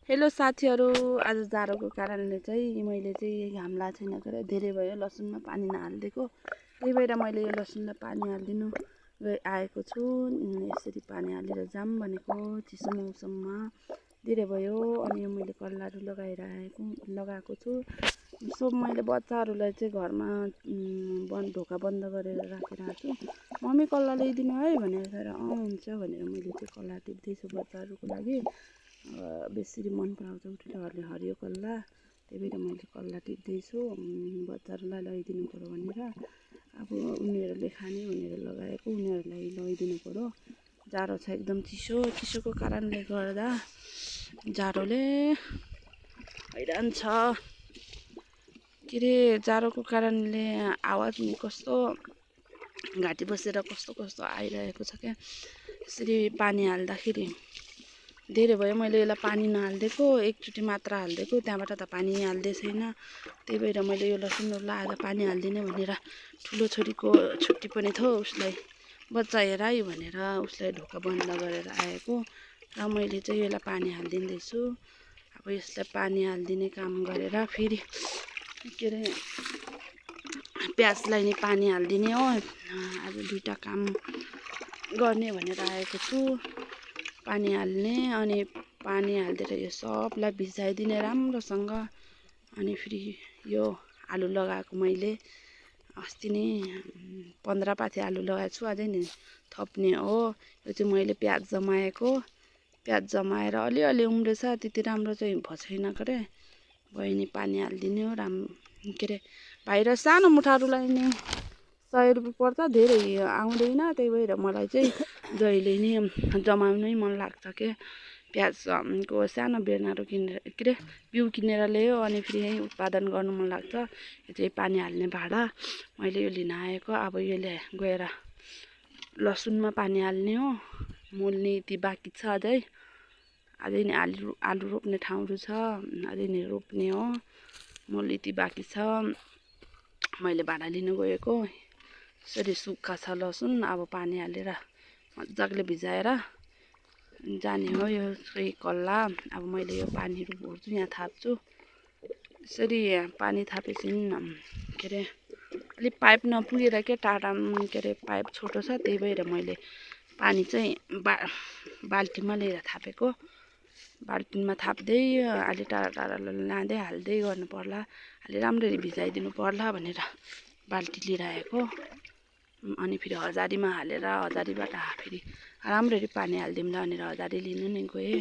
Hello साथीहरू, आज जाडोको कारणले चाहिँ मैले चाहिँ घाम लागेको छैन के धेरै भयो लसुनमा पानी नहालिदिएको। त्यही भएर मैले यो लसुनलाई पानी हालिदिनु आएको छु। यसरी पानी हालेर जाम भनेको चिसो मौसममा धेरै भयो। अनि यो मैले कल्लाहरू लगाएको छु। सो मैले बच्चाहरूलाई चाहिँ घरमा ढोका बन्द गरेर राखिरहेको छु। मम्मी कल्ला ल्याइदिनु है भनेर हुन्छ भनेर मैले चाहिँ कल्ला टिप्दैछु बच्चाहरूको लागि। बेसी मन पराउँछ उनीहरूले हरियो कल्ला, त्यही भएर मैले कल्ला टिप्दैछु बच्चाहरूलाई लगाइदिनु पऱ्यो भनेर। अब उनीहरूले खाने भनेर लगाएको, उनीहरूलाई लगाइदिनु पऱ्यो। जाडो छ एकदम चिसोको कारणले गर्दा जाडोले हैरान छ के अरे। जाडोको कारणले आवाज नि कस्तो घाँटी बसेर कस्तो आइरहेको छ क्या। यसरी पानी हाल्दाखेरि धेरै भयो, मैले यसलाई पानी नहालिदिएको, एकचोटि मात्र हालिदिएको, त्यहाँबाट त पानी हाल्दै छैन। त्यही भएर मैले यो लसुनहरूलाई आज पानी हालिदिने भनेर ठुलो छोरीको छुट्टी पनि थियो, उसलाई बच्चा हेराइ भनेर उसलाई ढोका बन्द गरेर आएको र मैले चाहिँ यसलाई पानी हालिदिँदैछु। अब यसलाई पानी हालिदिने काम गरेर फेरि के अरे प्याजलाई नि पानी हालिदिने हो। आज दुईवटा काम गर्ने भनेर आएको छु। पानी हाल्ने अनि पानी हालिदिएर यो सबलाई भिजाइदिने राम्रोसँग। अनि फेरि यो आलु लगाएको मैले अस्ति नै 15 पाथी आलु लगाएको छु, अझै नि थप्ने हो। यो चाहिँ मैले प्याज जमाएर अलिअलि उम्रेछ, त्यति राम्रो चाहिँ छैन के अरे। भयो नि पानी हालिदिने हो के अरे। बाहिर सानो मुठाहरूलाई नि 100 रुपियाँ पर्छ, धेरै आउँदैन। त्यही भएर मलाई चाहिँ जहिले नि जमाउनै मन लाग्छ के। प्याजको सानो बेर्नाहरू किनेर के अरे बिउ किनेर ल्यायो अनि फेरि यहीँ उत्पादन गर्नु मन लाग्छ। यो चाहिँ पानी हाल्ने भाँडा मैले यो लिन आएको। अब यसले गएर लसुनमा पानी हाल्ने हो। मोल्ने यति बाँकी छ, अझै नि आलु रोप्ने ठाउँहरू छ, अझै नि रोप्ने हो। मोल्ने यति बाँकी छ। मैले भाँडा लिनु गएको। यसरी सुक्खा छ लसुन, अब पानी हालेर मजाले भिजाएर जाने हो यो चाहिँ कल्ला। अब मैले यो पानीहरू भर्छु, यहाँ थाप्छु। यसरी पानी थापेपछि के अरे अलिक पाइप नपुगेर के टाढा के अरे पाइप छोटो छ, त्यही भएर मैले पानी चाहिँ बाल्टीमा लिएर थापेको। बाल्टिनमा थाप्दै अलि टाढा लाँदै हाल्दै गर्नु पर्ला, अलि राम्ररी भिजाइदिनु पर्ला भनेर बाल्टी लिएर आएको। अनि फेरि हजारीमा हालेर हजारीबाट फेरि राम्ररी पानी हालिदिउँला भनेर हजारी लिनु नि गएँ।